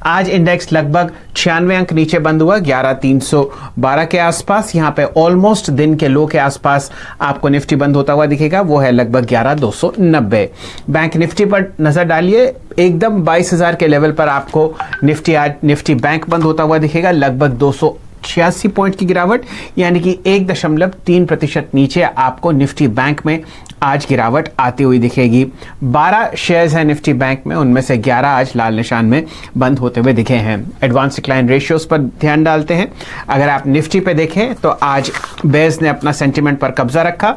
आज इंडेक्स लगभग 96 अंक नीचे बंद हुआ 11,312 के आसपास। यहां पे ऑलमोस्ट दिन के लो के आसपास आपको निफ्टी बंद होता हुआ दिखेगा, वो है लगभग 11,290। बैंक निफ्टी पर नजर डालिए, एकदम 22,000 के लेवल पर आपको निफ्टी बैंक बंद होता हुआ दिखेगा, लगभग 286 पॉइंट की गिरावट, यानी कि 1.3% नीचे आपको निफ्टी बैंक में आज गिरावट आती हुई दिखेगी। 12 शेयर्स हैं निफ्टी बैंक में, उनमें से 11 आज लाल निशान में बंद होते हुए दिखे हैं। एडवांस डिक्लाइन रेशियोज पर ध्यान डालते हैं। अगर आप निफ्टी पे देखें तो आज बेयर्स ने अपना सेंटीमेंट पर कब्जा रखा।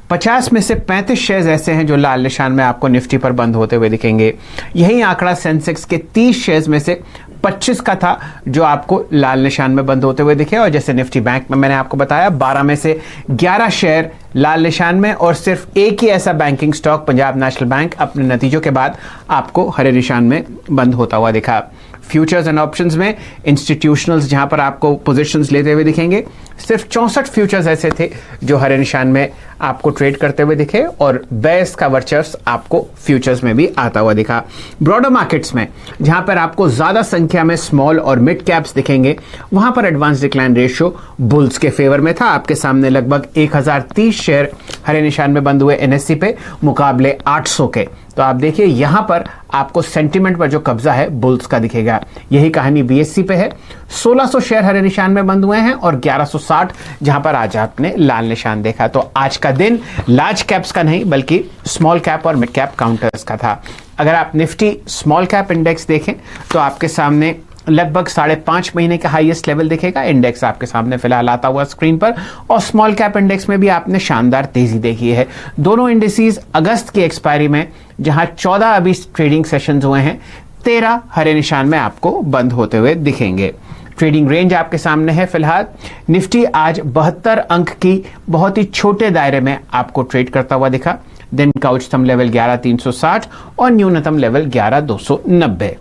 50 में से 35 शेयर्स ऐसे हैं जो लाल निशान में आपको निफ्टी पर बंद होते हुए दिखेंगे। यही आंकड़ा सेंसेक्स के 30 शेयर्स में से 25 का था जो आपको लाल निशान में बंद होते हुए दिखे। और जैसे निफ्टी बैंक में मैंने आपको बताया 12 में से 11 शेयर लाल निशान में, और सिर्फ एक ही ऐसा banking stock Punjab national bank अपने नतीजों के बाद आपको हरे निशान में बंद होता हुआ दिखा। फ्यूचर्स एंड ऑप्शंस में इंस्टीट्यूशनल्स जहां पर आपको पोजीशंस लेते हुए दिखेंगे, सिर्फ 64 फ्यूचर्स ऐसे थे जो हरे निशान में आपको ट्रेड करते हुए दिखे, और बेयर्स का वर्चस्व आपको फ्यूचर्स में भी आता हुआ दिखा। ब्रॉडर मार्केट्स में जहां पर आपको ज्यादा संख्या में स्मॉल और मिड कैप्स दिखेंगे, वहां पर एडवांस डिक्लाइन रेशियो बुल्स के फेवर में था। आपके सामने लगभग 1030 शेयर हरे निशान में बंद हुए एनएससी पे, मुकाबले 800 के। तो आप देखिए यहां पर आपको सेंटीमेंट पर जो कब्जा है बुल्स का दिखेगा। यही कहानी बीएससी पे है, 1600 शेयर हरे निशान में बंद हुए हैं और 1160 जहां पर आज आपने लाल निशान देखा। तो आज का दिन लार्ज कैप्स का नहीं बल्कि स्मॉल कैप और मिड कैप काउंटर्स का था। अगर आप निफ्टी स्मॉल कैप इंडेक्स देखें तो आपके सामने लगभग 5.5 महीने का हाईएस्ट लेवल दिखेगा। इंडेक्स आपके सामने फिलहाल आता हुआ स्क्रीन पर, और स्मॉल कैप इंडेक्स में भी आपने शानदार तेजी देखी है। दोनों इंडिसेस अगस्त की एक्सपायरी में जहां 14 अभी ट्रेडिंग सेशंस हुए हैं, 13 हरे निशान में आपको बंद होते हुए दिखेंगे। ट्रेडिंग रेंज आपके सामने है फिलहाल। निफ्टी आज 72 अंक की बहुत ही छोटे दायरे में आपको ट्रेड करता हुआ दिखा। दिन का उच्चतम लेवल 11,360 और न्यूनतम लेवल 11,290।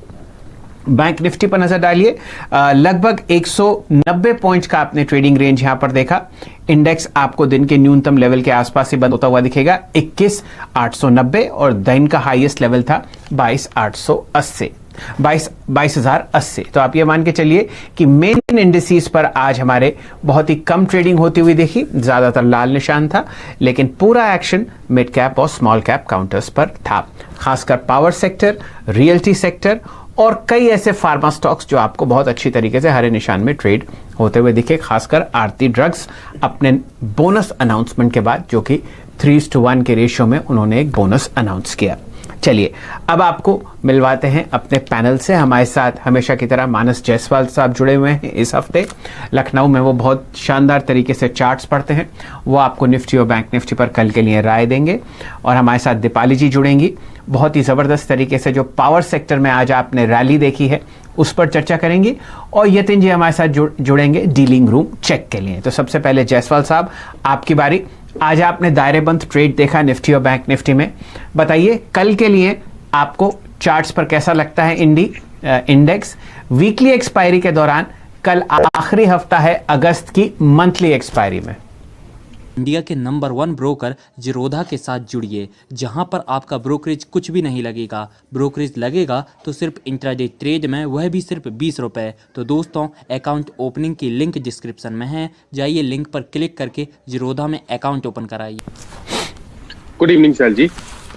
बैंक निफ्टी पर नजर डालिए, लगभग 190 पॉइंट्स का आपने ट्रेडिंग रेंज यहां पर देखा। इंडेक्स आपको दिन के न्यूनतम लेवल के आसपास ही बंद होता हुआ दिखेगा, 21,890, और दिन का हाईएस्ट लेवल था 22,080। तो आप ये मान के चलिए कि मेन इंडिसेस पर आज हमारे बहुत ही कम ट्रेडिंग होती हुई देखी, ज्यादातर लाल निशान था, लेकिन पूरा एक्शन मिड कैप और स्मॉल कैप काउंटर्स पर था। खासकर पावर सेक्टर, रियल्टी सेक्टर और कई ऐसे फार्मा स्टॉक्स जो आपको बहुत अच्छी तरीके से हरे निशान में ट्रेड होते हुए दिखे। खासकर आरती ड्रग्स अपने बोनस अनाउंसमेंट के बाद, जो कि 3:1 के रेशियो में उन्होंने एक बोनस अनाउंस किया। चलिए अब आपको मिलवाते हैं अपने पैनल से। हमारे साथ हमेशा की तरह मानस जायसवाल साहब जुड़े हुए हैं इस हफ्ते। लखनऊ में वो बहुत शानदार तरीके से चार्ट्स पढ़ते हैं, वो आपको निफ्टी और बैंक निफ्टी पर कल के लिए राय देंगे। और हमारे साथ दीपाली जी जुड़ेंगी, बहुत ही ज़बरदस्त तरीके से जो पावर सेक्टर में आज आपने रैली देखी है उस पर चर्चा करेंगी। और यतिन जी हमारे साथ जुड़ेंगे डीलिंग रूम चेक के लिए। तो सबसे पहले जायसवाल साहब, आपकी बारी। आज आपने दायरेबंद ट्रेड देखा निफ्टी और बैंक निफ्टी में, बताइए कल के लिए आपको चार्ट्स पर कैसा लगता है इंडेक्स वीकली एक्सपायरी के दौरान? कल आखिरी हफ्ता है अगस्त की मंथली एक्सपायरी में। इंडिया के नंबर 1 ब्रोकर जीरोधा के साथ जुड़िए, जहां पर आपका ब्रोकरेज कुछ भी नहीं लगेगा। ब्रोकरेज लगेगा तो सिर्फ इंट्राडे ट्रेड में, वह भी सिर्फ 20 रुपए। तो दोस्तों, अकाउंट ओपनिंग की लिंक डिस्क्रिप्शन में है, जाइए लिंक पर क्लिक करके जीरोधा में अकाउंट ओपन कराइए। गुड इवनिंग सर जी।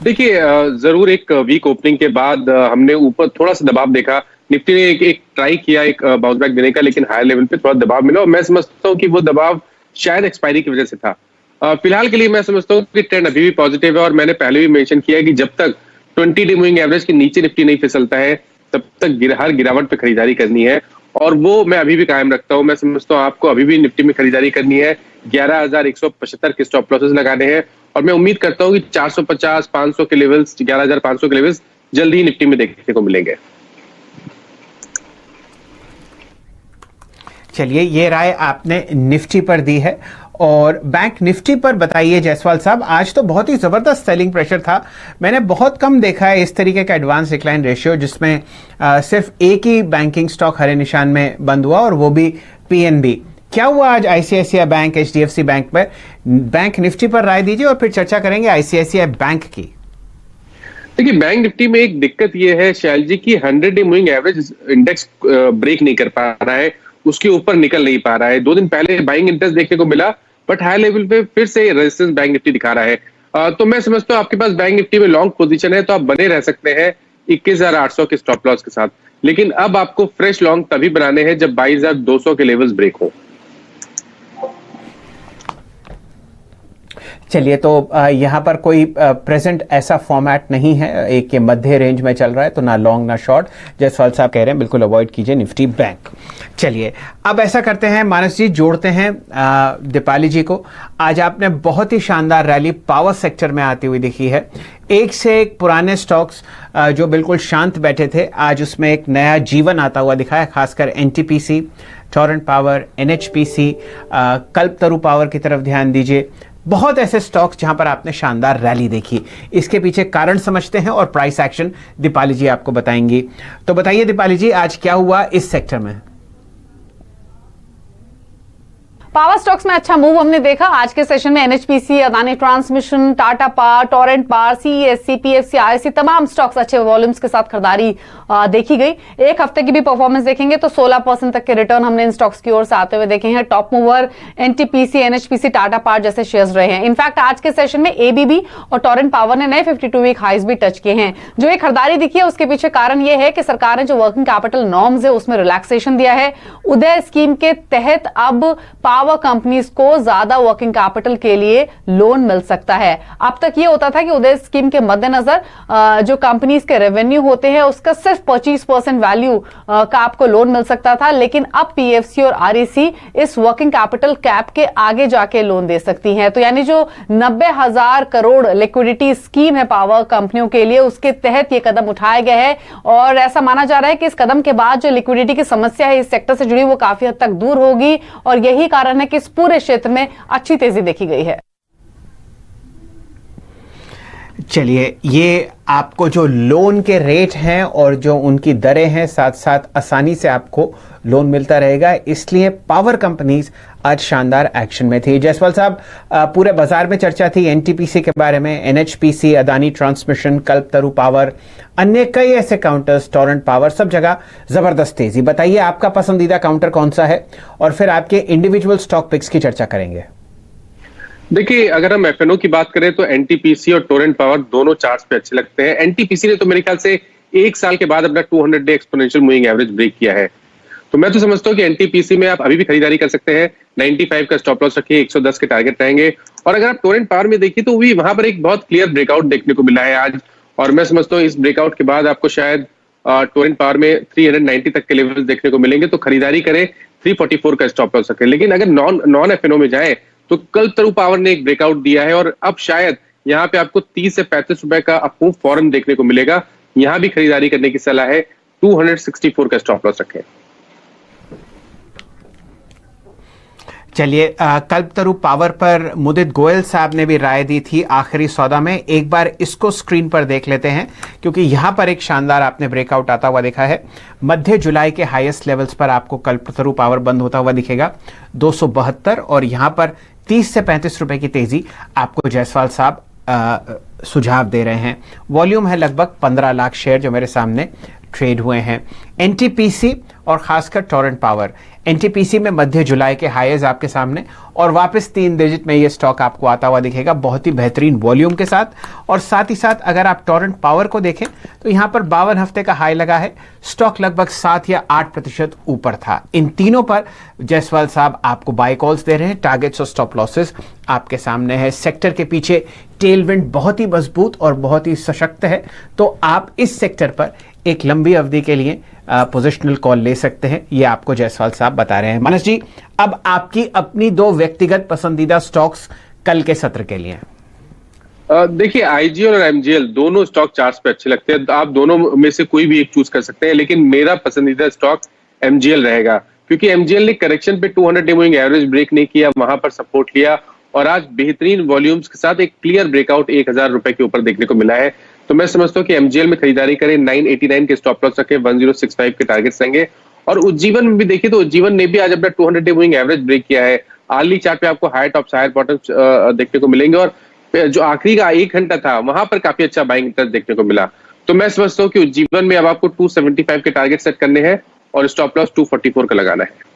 देखिए, जरूर एक वीक ओपनिंग के बाद हमने ऊपर थोड़ा सा दबाव देखा। निफ्टी ने एक ट्राई किया एक बाउंस बैक देने का, लेकिन हायर लेवल पे थोड़ा दबाव मिला, और मैं समझता हूँ कि वो दबाव शायद एक्सपायरी की वजह से था। फिलहाल के लिए मैं समझता हूँ कि ट्रेंड अभी भी पॉजिटिव है, और मैंने पहले भी मेंशन किया है कि जब तक 20 डे मूविंग एवरेज के नीचे निफ्टी नहीं फिसलता है तब तक हर गिरावट पे खरीदारी करनी है, और वो मैं अभी भी कायम रखता हूँ। मैं समझता हूँ आपको अभी भी निफ्टी में खरीदारी करनी है। 11,175 के स्टॉप लॉसेस लगाने हैं, और मैं उम्मीद करता हूँ कि 450, 500 के लेवल्स, 11,500 के लेवल्स जल्दी ही निफ्टी में देखने को मिलेंगे। चलिए, ये राय आपने निफ्टी पर दी है। और बैंक निफ्टी पर बताइए जायसवाल साहब, आज तो बहुत ही जबरदस्त सेलिंग प्रेशर था। मैंने बहुत कम देखा है इस तरीके का एडवांस डिक्लाइन रेशियो जिसमें सिर्फ एक ही बैंकिंग स्टॉक हरे निशान में बंद हुआ, और वो भी पीएनबी। क्या हुआ आज आईसीआईसीआई बैंक, एचडीएफसी बैंक पर? बैंक निफ्टी पर राय दीजिए और फिर चर्चा करेंगे आईसीआईसीआई बैंक की। देखिए बैंक निफ्टी में एक दिक्कत ये है शैल जी की 100 day moving average index break नहीं कर पा रहा है, उसके ऊपर निकल नहीं पा रहा है। 2 दिन पहले बाइंग इंटरेस्ट देखने को मिला, बट हाई लेवल पे फिर से रेजिस्टेंस बैंक निफ्टी दिखा रहा है। तो मैं समझता हूँ आपके पास बैंक निफ्टी में लॉन्ग पोजीशन है तो आप बने रह सकते हैं 21,800 के स्टॉप लॉस के साथ, लेकिन अब आपको फ्रेश लॉन्ग तभी बनाने हैं जब 22,200 के लेवल्स ब्रेक हो। चलिए, तो यहाँ पर कोई प्रेजेंट ऐसा फॉर्मेट नहीं है, एक के मध्य रेंज में चल रहा है, तो ना लॉन्ग ना शॉर्ट। जयसवाल साहब कह रहे हैं बिल्कुल अवॉइड कीजिए निफ्टी बैंक। चलिए अब ऐसा करते हैं मानस जी, जोड़ते हैं दीपाली जी को। आज आपने बहुत ही शानदार रैली पावर सेक्टर में आती हुई दिखी है। एक से एक पुराने स्टॉक्स जो बिल्कुल शांत बैठे थे, आज उसमें एक नया जीवन आता हुआ दिखा है, खासकर NTPC, Torrent Power, NHPC, Kalpataru Power की तरफ ध्यान दीजिए। बहुत ऐसे स्टॉक्स जहां पर आपने शानदार रैली देखी। इसके पीछे कारण समझते हैं और प्राइस एक्शन दीपाली जी आपको बताएंगी। तो बताइए दीपाली जी, आज क्या हुआ इस सेक्टर में? पावर स्टॉक्स में अच्छा मूव हमने देखा आज के सेशन में। NHPC, Adani transmission, Tata power, Torrent power, CESC, PFC, ISC, तमाम स्टॉक्स अच्छे वॉल्यूम्स के साथ खरीदारी देखी गई। एक हफ्ते की भी परफॉर्मेंस देखेंगे तो 16% तक के रिटर्न हमने इन स्टॉक्स की ओर से आते हुए देखे हैं। Top mover NTPC, NHPC, Tata power जैसे शेयर्स रहे हैं। इनफैक्ट आज के सेशन में एबीबी और टोरेंट पावर ने नए 52 वीक हाइज भी टच किए हैं। जो ये खरीदारी दिखी है उसके पीछे कारण यह है कि सरकार ने जो वर्किंग कैपिटल नॉर्म्स है उसमें रिलैक्सेशन दिया है। उदय स्कीम के तहत अब पावर कंपनीज को ज्यादा वर्किंग कैपिटल के लिए लोन मिल सकता है। अब तक ये होता था कि उदय स्कीम के मद्देनजर जो कंपनीज के रेवेन्यू होते हैं उसका सिर्फ 25% वैल्यू का आपको लोन मिल सकता था, लेकिन अब पीएफसी और आरईसी इस वर्किंग कैपिटल कैप के आगे जाके लोन दे सकती हैं। तो यानी जो 90,000 करोड़ लिक्विडिटी स्कीम है पावर कंपनियों के लिए, उसके तहत ये कदम उठाया गया है और ऐसा माना जा रहा है कि इस कदम के बाद जो लिक्विडिटी की समस्या है इस सेक्टर से जुड़ी वो काफी हद तक दूर होगी और यही कारण है कि इस पूरे क्षेत्र में अच्छी तेजी देखी गई है। चलिए, ये आपको जो लोन के रेट हैं और जो उनकी दरें हैं, साथ साथ आसानी से आपको लोन मिलता रहेगा, इसलिए पावर कंपनीज आज शानदार एक्शन में थी। जयसवाल साहब, पूरे बाजार में चर्चा थी एनटीपीसी के बारे में, एनएचपीसी, अदानी ट्रांसमिशन, कल्पतरु पावर, अन्य कई ऐसे काउंटर्स, टोरेंट पावर, सब जगह जबरदस्त तेजी। बताइए आपका पसंदीदा काउंटर कौन सा है और फिर आपके इंडिविजुअल स्टॉक पिक्स की चर्चा करेंगे। देखिए, अगर हम एफएनओ की बात करें तो एनटीपीसी और टोरेंट पावर दोनों चार्ट्स पे अच्छे लगते हैं। एनटीपीसी ने तो मेरे ख्याल से 1 साल के बाद अपना 200 day exponential moving average break किया है, तो मैं तो समझता हूँ कि एनटीपीसी में आप अभी भी खरीदारी कर सकते हैं। 95 का स्टॉप लॉस रखिए, 110 के टारगेट रहेंगे। और अगर आप टोरेंट पावर में देखिए तो भी वहां पर एक बहुत क्लियर ब्रेकआउट देखने को मिला है आज, और मैं समझता हूँ इस ब्रेकआउट के बाद आपको शायद टोरेंट पावर में 390 तक के लेवल्स देखने को मिलेंगे, तो खरीदारी करें, 344 का स्टॉप लॉस रखें। लेकिन अगर नॉन एफएनओ में जाए तो कल्पतरु पावर ने एक ब्रेकआउट दिया है और अब शायद यहाँ पे आपको 30 से 35 रुपए का अप फौरन देखने को मिलेगा। यहां भी खरीदारी करने की सलाह है, 264 का स्टॉप लॉस रखें। चलिए, कल्पतरु पावर पर मुदित गोयल साहब ने भी राय दी थी आखिरी सौदा में। एक बार इसको स्क्रीन पर देख लेते हैं क्योंकि यहां पर एक शानदार आपने ब्रेकआउट आता हुआ देखा है। मध्य जुलाई के हाईएस्ट लेवल्स पर आपको कल्पतरु पावर बंद होता हुआ दिखेगा 272, और यहां पर 30 से 35 रुपए की तेजी आपको जयसवाल साहब सुझाव दे रहे हैं। वॉल्यूम है लगभग 15 लाख शेयर जो मेरे सामने ट्रेड हुए हैं। एनटीपीसी और खासकर टोरेंट पावर, एनटीपीसी में मध्य जुलाई के हाईज आपके सामने और वापस 3 डिजिट में ये स्टॉक आपको आता हुआ दिखेगा बहुत ही बेहतरीन वॉल्यूम के साथ। और साथ ही साथ अगर आप टोरेंट पावर को देखें तो यहां पर 52 हफ्ते का हाई लगा है, स्टॉक लगभग 7 या 8% ऊपर था। इन तीनों पर जयसवाल साहब आपको बाय कॉल्स दे रहे हैं। टारगेट्स और स्टॉप लॉसेस आपके सामने है। सेक्टर के पीछे टेलविंड बहुत ही मजबूत और बहुत ही सशक्त है, तो आप इस सेक्टर पर एक लंबी अवधि के लिए पोजिशनल कॉल ले सकते हैं, ये आपको जयसवाल साहब बता रहे हैं। मानस जी, अब आपकी अपनी 2 व्यक्तिगत पसंदीदा स्टॉक्स कल के सत्र के लिए। देखिए, आईजीएल और एमजीएल दोनों स्टॉक चार्ट्स पे अच्छे लगते हैं, तो आप दोनों में से कोई भी एक चूज कर सकते हैं, लेकिन मेरा पसंदीदा स्टॉक एमजीएल रहेगा क्योंकि एमजीएल ने करेक्शन पे 200 डे मूविंग एवरेज ब्रेक नहीं किया, वहां पर सपोर्ट लिया और आज बेहतरीन वॉल्यूम्स के साथ एक क्लियर ब्रेकआउट 1000 रुपए के ऊपर देखने को मिला है। तो मैं समझता हूँ कि एमजीएल में खरीदारी करें, 989 के स्टॉप लॉस रखें, 1065 के टारगेट्स रहेंगे। और उज्जीवन में भी देखिए तो उज्जीवन ने भी आज अपना 200 डे मूविंग एवरेज ब्रेक किया है। आर्ली चार्ट पे आपको हायर टॉप्स हायर बॉटम्स देखने को मिलेंगे और जो आखिरी का 1 घंटा था वहां पर काफी अच्छा बाइंग इंटरेस्ट देखने को मिला। तो मैं समझता हूँ कि उज्जीवन में अब आपको 275 के टारगेट सेट करने हैं और स्टॉप लॉस 244 का लगाना है।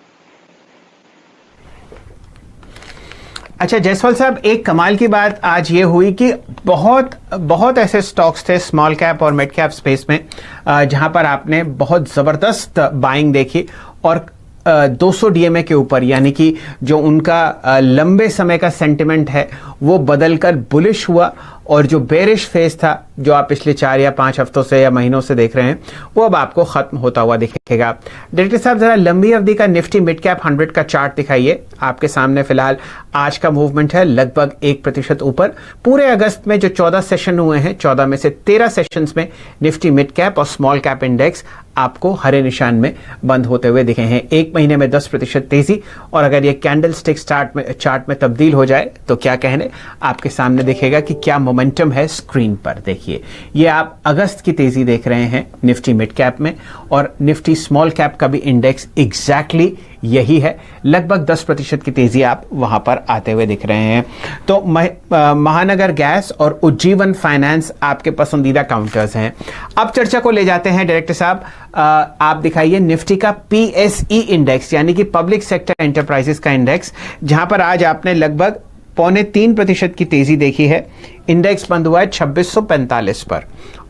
अच्छा जायसवाल साहब, एक कमाल की बात आज ये हुई कि बहुत ऐसे स्टॉक्स थे स्मॉल कैप और मिड कैप स्पेस में जहां पर आपने बहुत जबरदस्त बाइंग देखी और 200 डीएमए के ऊपर, यानी कि जो उनका लंबे समय का सेंटिमेंट है वो बदलकर बुलिश हुआ और जो बेरिश फेज था जो आप पिछले 4 या 5 हफ्तों से या महीनों से देख रहे हैं वो अब आपको खत्म होता हुआ दिखेगा। डायरेक्टर साहब, जरा लंबी अवधि का निफ्टी मिड कैप 100 का चार्ट दिखाइए। आपके सामने फिलहाल आज का मूवमेंट है लगभग 1% ऊपर। पूरे अगस्त में जो 14 सेशन हुए हैं, 14 में से 13 सेशंस में निफ्टी मिड कैप और स्मॉल कैप इंडेक्स आपको हरे निशान में बंद होते हुए दिखे हैं। एक महीने में 10% तेजी, और अगर ये कैंडल स्टिक चार्ट में तब्दील हो जाए तो क्या कहने, आपके सामने दिखेगा कि क्या मोमेंटम है स्क्रीन पर। देखिए, ये आप अगस्त की तेजी देख रहे हैं निफ्टी मिड कैप में, और निफ्टी स्मॉल कैप का भी इंडेक्स एग्जैक्टली यही है। लगभग 10% की तेजी आप वहां पर आते हुए दिख रहे हैं। तो महानगर गैस और उज्जीवन फाइनेंस आपके पसंदीदा काउंटर्स हैं। अब चर्चा को ले जाते हैं डायरेक्टर साहब, आप दिखाइए निफ्टी का पीएसई इंडेक्स, यानी कि पब्लिक सेक्टर एंटरप्राइजेस का इंडेक्स, जहां पर आज आपने लगभग 0.25% की तेजी देखी है। इंडेक्स बंद हुआ है 2645 पर,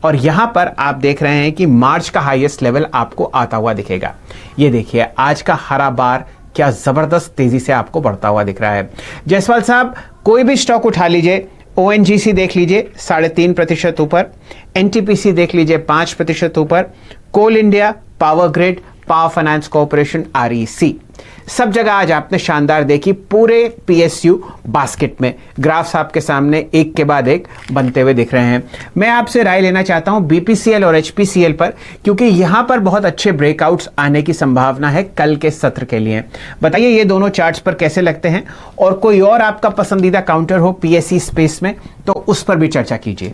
और यहां पर आप देख रहे हैं कि मार्च का हाईएस्ट लेवल आपको आता हुआ दिखेगा। ये देखिए, आज का हरा बार क्या जबरदस्त तेजी से आपको बढ़ता हुआ दिख रहा है। जायसवाल साहब, कोई भी स्टॉक उठा लीजिए, ओएनजीसी देख लीजिए 3.5% ऊपर, एनटीपीसी देख लीजिए 5% ऊपर, Coal India, Power Grid, Power Finance Corporation, REC, सब जगह आज आपने शानदार देखी पूरे पीएसयू बास्केट में। ग्राफ्स आपके सामने एक के बाद एक बनते हुए दिख रहे हैं। मैं आपसे राय लेना चाहता हूं बीपीसीएल और एचपीसीएल पर, क्योंकि यहां पर बहुत अच्छे ब्रेकआउट्स आने की संभावना है कल के सत्र के लिए। बताइए ये दोनों चार्ट्स पर कैसे लगते हैं, और कोई और आपका पसंदीदा काउंटर हो पीएसई स्पेस में तो उस पर भी चर्चा कीजिए।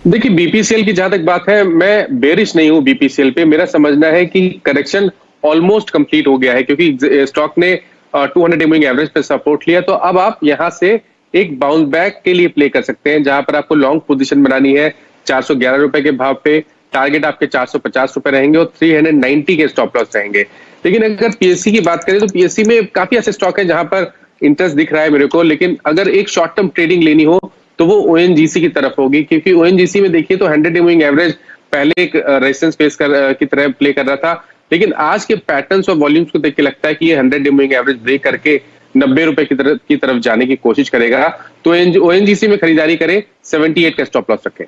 देखिए, बीपीसीएल की जहां तक बात है, मैं बेरिश नहीं हूं बीपीसीएल पे। मेरा समझना है कि करेक्शन ऑलमोस्ट कंप्लीट हो गया है, क्योंकि स्टॉक ने 200 मूविंग एवरेज पे सपोर्ट लिया। तो अब आप यहां से एक बाउंस बैक के लिए प्ले कर सकते हैं, जहां पर आपको लॉन्ग पोजीशन बनानी है 411 रुपए के भाव पे। टारगेट आपके 450 रुपए रहेंगे और 390 के स्टॉप लॉस रहेंगे। लेकिन अगर पीएससी की बात करें तो पीएससी में काफी ऐसे स्टॉक है जहां पर इंटरेस्ट दिख रहा है मेरे को, लेकिन अगर एक शॉर्ट टर्म ट्रेडिंग लेनी हो तो वो ओएनजीसी की तरफ होगी, क्योंकि ओएनजीसी में देखिए तो 100 मूविंग एवरेज पहले एक रेजिस्टेंस फेस की तरह प्ले कर रहा था, लेकिन आज के पैटर्न्स और वॉल्यूम्स को देख के लगता है कि ये 100 मूविंग एवरेज ब्रेक करके 90 रुपए की तरफ जाने की कोशिश करेगा। तो ओएनजीसी में खरीदारी करें, 78 का स्टॉप लॉस रखें।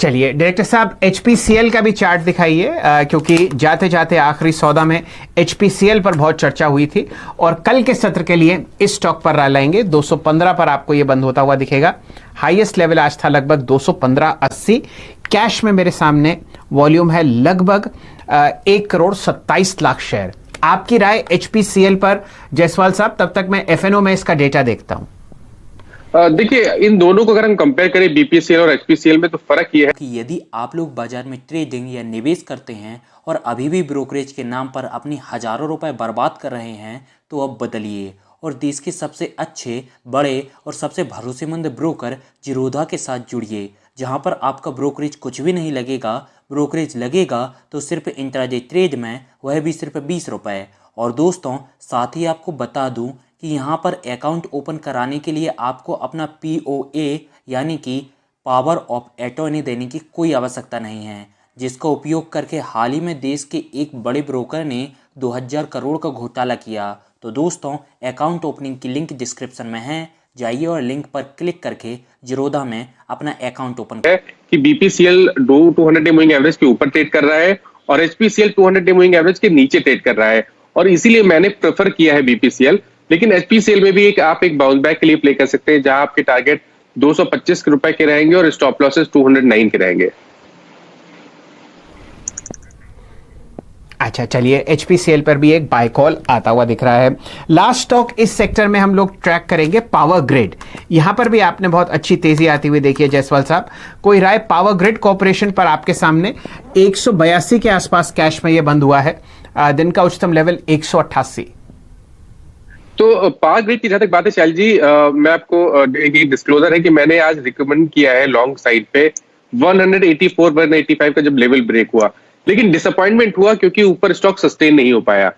चलिए डायरेक्टर साहब, एचपीसीएल का भी चार्ट दिखाइए, क्योंकि जाते जाते आखिरी सौदा में एचपीसीएल पर बहुत चर्चा हुई थी, और कल के सत्र के लिए इस स्टॉक पर राय लाएंगे। 215 पर आपको यह बंद होता हुआ दिखेगा। हाईएस्ट लेवल आज था लगभग 215.80। कैश में मेरे सामने वॉल्यूम है लगभग 1,27,00,000 शेयर। आपकी राय एचपीसीएल पर जायसवाल साहब, तब तक मैं एफएनओ में इसका डेटा देखता हूं। देखिए, इन दोनों को अगर हम कंपेयर करें बीपीसीएल और एचपीसीएल में, तो फर्क ये है कि यदि आप लोग बाजार में ट्रेडिंग या निवेश करते हैं और अभी भी ब्रोकरेज के नाम पर अपनी हजारों रुपए बर्बाद कर रहे हैं, तो अब बदलिए और देश के सबसे अच्छे, बड़े और सबसे भरोसेमंद ब्रोकर जिरोधा के साथ जुड़िए, जहां पर आपका ब्रोकरेज कुछ भी नहीं लगेगा। ब्रोकरेज लगेगा तो सिर्फ इंट्राडे ट्रेड में, वह भी सिर्फ 20 रुपये। और दोस्तों, साथ ही आपको बता दूं कि यहाँ पर अकाउंट ओपन कराने के लिए आपको अपना POA यानी कि पावर ऑफ अटॉर्नी देने की कोई आवश्यकता नहीं है, जिसका उपयोग करके हाल ही में देश के एक बड़े ब्रोकर ने 2000 करोड़ का घोटाला किया। तो दोस्तों, अकाउंट ओपनिंग की लिंक डिस्क्रिप्शन में है, जाइए और लिंक पर क्लिक करके जिरोधा में अपना अकाउंट ओपन है कि बीपीसीएल 200 मूविंग एवरेज के ऊपर ट्रेड कर रहा है और एचपीसीएल 200 मूविंग एवरेज के नीचे ट्रेड कर रहा है, और इसीलिए मैंने प्रेफर किया है बीपीसीएल। लेकिन एचपीसीएल में भी आप एक बाउंस बैक के लिए प्ले कर सकते हैं, जहां आपके टारगेट 225 रुपए के रहेंगे और स्टॉप लॉसेस 209 के रहेंगे। अच्छा, चलिए एचपीसीएल पर भी एक बाय कॉल आता हुआ दिख रहा है। लास्ट स्टॉक इस सेक्टर में हम लोग ट्रैक करेंगे पावर ग्रिड। यहां पर भी आपने बहुत अच्छी तेजी आती हुई देखी है जायसवाल साहब। कोई राय पावर ग्रिड कॉर्पोरेशन पर? आपके सामने 182 के आसपास कैश में यह बंद हुआ है। दिन का उच्चतम लेवल 188। तो पावर ग्रिड की जहां तक बात है शैल जी, मैं आपको एक डिस्क्लोजर है कि मैंने आज रिकमेंड किया है लॉन्ग साइड पे 184 185 का जब लेवल ब्रेक हुआ, लेकिन डिसअपॉइंटमेंट हुआ क्योंकि ऊपर स्टॉक सस्टेन नहीं हो पाया।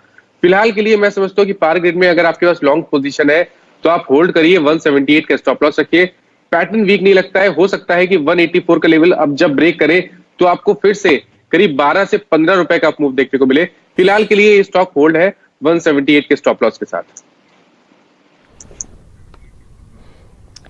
फिलहाल के लिए मैं समझता हूँ कि पावर ग्रिड में अगर आपके पास लॉन्ग पोजीशन है तो आप होल्ड करिए, 178 का स्टॉप लॉस रखिए। पैटर्न वीक नहीं लगता है, हो सकता है कि 184 का लेवल अब जब ब्रेक करे तो आपको फिर से करीब 12 से 15 रुपए का मूव देखने को मिले। फिलहाल के लिए ये स्टॉक होल्ड है 178 के स्टॉप लॉस के साथ।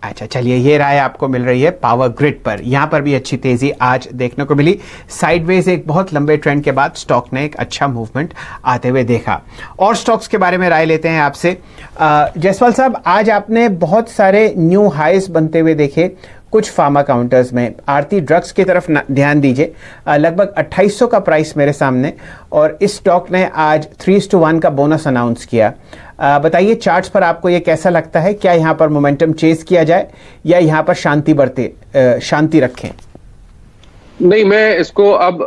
अच्छा, चलिए, ये राय आपको मिल रही है पावर ग्रिड पर। यहां पर भी अच्छी तेजी आज देखने को मिली। साइडवेज एक बहुत लंबे ट्रेंड के बाद स्टॉक ने एक अच्छा मूवमेंट आते हुए देखा। और स्टॉक्स के बारे में राय लेते हैं आपसे। जायसवाल साहब, आज आपने बहुत सारे न्यू हाईज बनते हुए देखे कुछ फार्मा काउंटर्स में। आरती ड्रग्स की तरफ ध्यान दीजिए, लगभग 2800 का प्राइस मेरे सामने, और इस स्टॉक ने आज 3:1 का बोनस अनाउंस किया। बताइए चार्ट्स पर आपको ये कैसा लगता है? क्या यहाँ पर मोमेंटम चेज किया जाए या यहाँ पर शांति रखें? नहीं, मैं इसको अब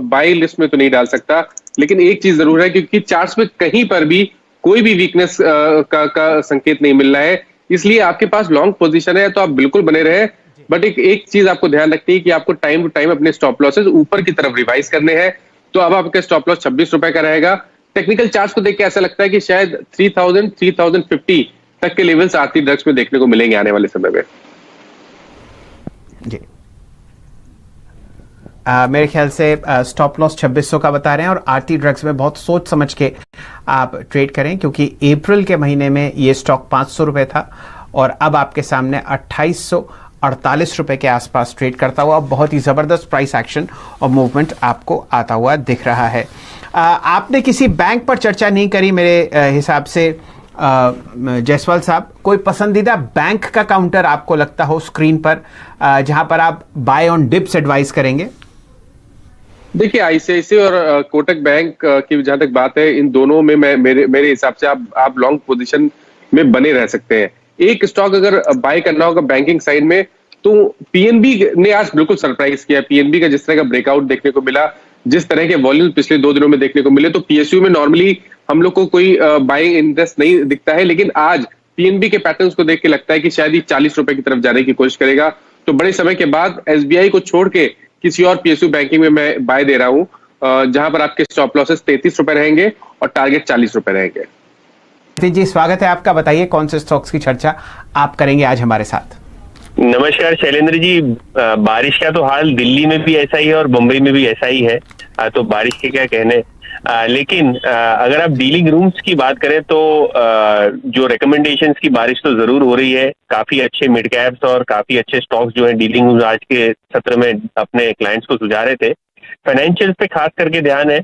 बाई लिस्ट में तो नहीं डाल सकता, लेकिन एक चीज जरूर है, क्योंकि चार्ट्स में कहीं पर भी कोई भी वीकनेस का संकेत नहीं मिल रहा है, इसलिए आपके पास लॉन्ग पोजीशन है तो आप बिल्कुल बने रहे। बट एक चीज आपको ध्यान रखनी है कि आपको टाइम टू टाइम अपने स्टॉप लॉसेस ऊपर की तरफ रिवाइज करने हैं। तो अब आपका स्टॉप लॉस 26 रुपए का रहेगा। टेक्निकल चार्ट्स को देख के ऐसा लगता है कि शायद 3050 तक के लेवल्स आरती ड्रग्स में देखने को मिलेंगे आने वाले समय में। जी, मेरे ख्याल से स्टॉप लॉस 2600 का बता रहे हैं, और आरती ड्रग्स में बहुत सोच समझ के आप ट्रेड करें, क्योंकि अप्रैल के महीने में ये स्टॉक 500 रुपए था और अब आपके सामने 2848 रुपए के आसपास ट्रेड करता हुआ बहुत ही जबरदस्त प्राइस एक्शन और मूवमेंट आपको आता हुआ दिख रहा है। आपने किसी बैंक पर चर्चा नहीं करी मेरे हिसाब से जायसवाल साहब। कोई पसंदीदा बैंक का काउंटर आपको लगता हो स्क्रीन पर जहां पर आप बाय ऑन डिप्स एडवाइस करेंगे? देखिए, आईसीआईसीआई और कोटक बैंक की जहां तक बात है, इन दोनों में मेरे हिसाब से आप लॉन्ग पोजीशन में बने रह सकते हैं। एक स्टॉक अगर बाय करना होगा बैंकिंग साइड में तो पीएनबी ने आज बिल्कुल सरप्राइज किया। पीएनबी का जिस तरह का ब्रेकआउट देखने को मिला, जिस तरह के वॉल्यूम पिछले 2 दिनों में देखने को मिले, तो पीएसयू में नॉर्मली हम लोग को कोई बाइंग इंटरेस्ट नहीं दिखता है, लेकिन आज पीएनबी के पैटर्न्स को देख के लगता है कि शायद ये 40 रुपए की तरफ जाने की कोशिश करेगा। तो बड़े समय के बाद एसबीआई को छोड़ के किसी और पीएसयू बैंकिंग में मैं बाय दे रहा हूं, जहां पर आपके स्टॉप लॉसेस 33 रुपए रहेंगे और टारगेट 40 रुपए रहेंगे। जी, स्वागत है आपका। बताइए कौन से स्टॉक्स की चर्चा आप करेंगे आज हमारे साथ? नमस्कार शैलेंद्र जी। बारिश का तो हाल दिल्ली में भी ऐसा ही है और मुंबई में भी ऐसा ही है, तो बारिश के क्या कहने। लेकिन अगर आप डीलिंग रूम्स की बात करें तो जो रिकमेंडेशंस की बारिश तो जरूर हो रही है। काफी अच्छे मिड कैप्स और काफी अच्छे स्टॉक्स जो है डीलिंग रूम्स आज के सत्र में अपने क्लाइंट्स को सुझा रहे थे। फाइनेंशियल्स पे खास करके ध्यान है।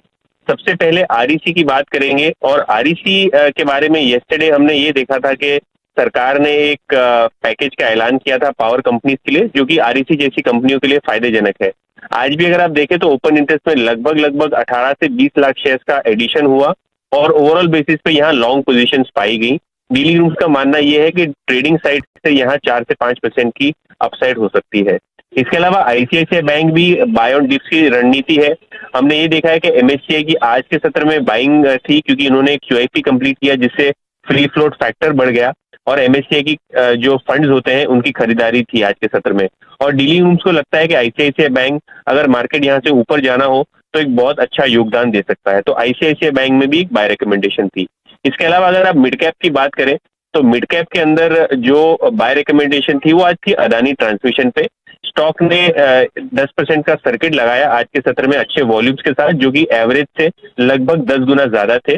सबसे पहले आरईसी की बात करेंगे, और आरईसी के बारे में येस्टरडे हमने ये देखा था कि सरकार ने एक पैकेज का ऐलान किया था पावर कंपनीज के लिए, जो कि आरईसी जैसी कंपनियों के लिए फायदेजनक है। आज भी अगर आप देखें तो ओपन इंटरेस्ट में लगभग 18 से 20 लाख शेयर्स का एडिशन हुआ और ओवरऑल बेसिस पे यहाँ लॉन्ग पोजीशंस पाई गई। डीलिंग रूम्स का मानना यह है कि ट्रेडिंग साइड से यहाँ 4 से 5% की अपसाइड हो सकती है। इसके अलावा आईसीआईसीआई बैंक भी बाय ऑन डिप्स की रणनीति है। हमने ये देखा है कि एमएससीआई की आज के सत्र में बाइंग थी, क्योंकि इन्होंने एक क्यूआईपी कंप्लीट किया जिससे फ्री फ्लोट फैक्टर बढ़ गया, और एमएससीआई की जो फंड्स होते हैं उनकी खरीदारी थी आज के सत्र में। और डीलिंग रूम्स को लगता है कि आईसीआईसीआई बैंक अगर मार्केट यहाँ से ऊपर जाना हो तो एक बहुत अच्छा योगदान दे सकता है, तो आईसीआईसीआई बैंक में भी एक बाय रिकमेंडेशन थी। इसके अलावा अगर आप मिड कैप की बात करें तो मिड कैप के अंदर जो बाय रिकमेंडेशन थी वो आज थी अदानी ट्रांसमिशन पे। स्टॉक ने 10% का सर्किट लगाया आज के सत्र में अच्छे वॉल्यूम्स के साथ, जो कि एवरेज से लगभग 10 गुना ज्यादा थे।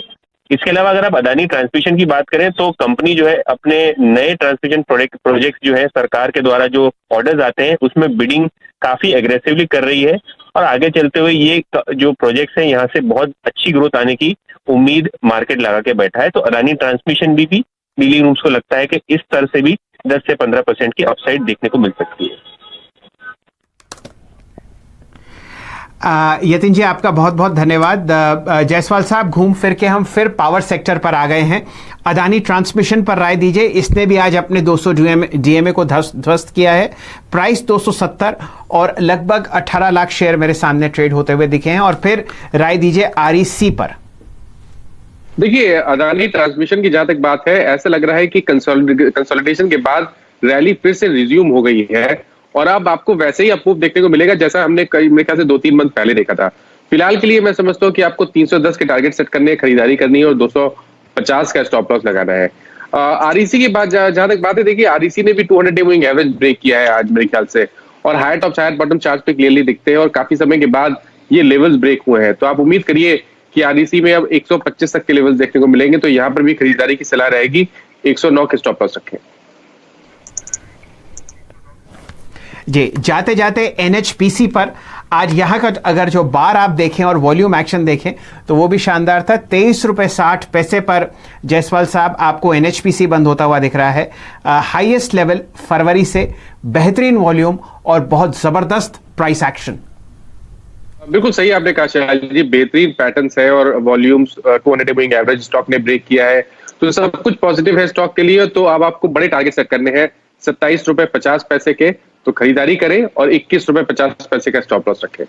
इसके अलावा अगर आप अदानी ट्रांसमिशन की बात करें तो कंपनी जो है अपने नए ट्रांसमिशन प्रोजेक्ट जो है सरकार के द्वारा जो ऑर्डर्स आते हैं उसमें बिडिंग काफी एग्रेसिवली कर रही है, और आगे चलते हुए ये जो प्रोजेक्ट्स हैं यहाँ से बहुत अच्छी ग्रोथ आने की उम्मीद मार्केट लगा के बैठा है। तो अदानी ट्रांसमिशन भी डीलिंग रूम्स को लगता है कि इस स्तर से भी 10 से 15% की अपसाइड देखने को मिल सकती है। यतिन जी, आपका बहुत बहुत धन्यवाद। जायसवाल साहब, घूम फिर के हम फिर पावर सेक्टर पर आ गए हैं। अदानी ट्रांसमिशन पर राय दीजिए। इसने भी आज अपने 200 डीएमए को ध्वस्त किया है। प्राइस 270 और लगभग 18 लाख शेयर मेरे सामने ट्रेड होते हुए दिखे हैं। और फिर राय दीजिए आरईसी पर। देखिए, अदानी ट्रांसमिशन की जहां तक बात है, ऐसा लग रहा है कि कंसोलिडेशन के बाद रैली फिर से रिज्यूम हो गई है और अब आपको वैसे ही अप मूव देखने को मिलेगा जैसा हमने मेरे ख्याल से 2-3 मंथ पहले देखा था। फिलहाल के लिए मैं समझता हूँ कि आपको 310 के टारगेट सेट करने, खरीदारी करनी है और 250 का स्टॉप लॉस लगाना है। आरईसी की बात जहां तक बात है, देखिए आरईसी ने भी 200 डे मूविंग एवरेज ब्रेक किया है आज मेरे ख्याल से, और higher top higher bottom chart पे क्लियरली दिखते हैं और काफी समय के बाद ये लेवल्स ब्रेक हुए हैं। तो आप उम्मीद करिए कि आरईसी में अब 125 तक के लेवल्स देखने को मिलेंगे, तो यहाँ पर भी खरीदारी की सलाह रहेगी। 109 के स्टॉप लॉस रखें। जी, जाते जाते एनएचपीसी पर आज यहाँ का अगर जो बार आप देखें और वॉल्यूम एक्शन देखें तो वो भी शानदार था। 23.60 पर जायसवाल साहब आपको एनएचपीसी बंद होता हुआ दिख रहा है। हाईएस्ट लेवल फरवरी से, बेहतरीन वॉल्यूम और बहुत जबरदस्त प्राइस एक्शन। बिल्कुल सही आपने कहा शैल जी, बेहतरीन पैटर्न्स है और volumes 200 day moving average stock ने ब्रेक किया है, तो सब कुछ पॉजिटिव है स्टॉक के लिए। तो अब आपको बड़े टारगेट सेट करने हैं। 27 रुपए 50 पैसे के तो खरीदारी करें और 21 रुपए 50 पैसे का स्टॉप लॉस रखें।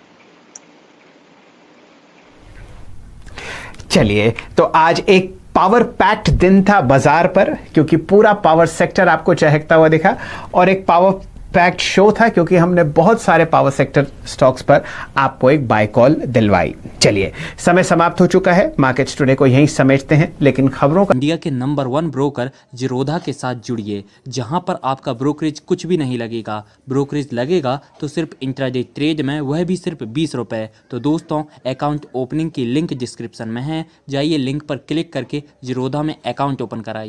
चलिए, तो आज एक पावर पैक्ड दिन था बाजार पर, क्योंकि पूरा पावर सेक्टर आपको चहकता हुआ दिखा, और एक पावर पैक्ड शो था क्योंकि हमने बहुत सारे पावर सेक्टर स्टॉक्स पर आपको एक बाय कॉल दिलवाई। चलिए, समय समाप्त हो चुका है, मार्केट्स टुडे को यहीं समेटते हैं, लेकिन खबरों का इंडिया के नंबर 1 ब्रोकर जिरोधा के साथ जुड़िए, जहां पर आपका ब्रोकरेज कुछ भी नहीं लगेगा। ब्रोकरेज लगेगा तो सिर्फ इंट्राडे ट्रेड में, वह भी सिर्फ 20 रुपए। तो दोस्तों, अकाउंट ओपनिंग की लिंक डिस्क्रिप्शन में है, जाइए लिंक पर क्लिक करके जिरोधा में अकाउंट ओपन कराइए।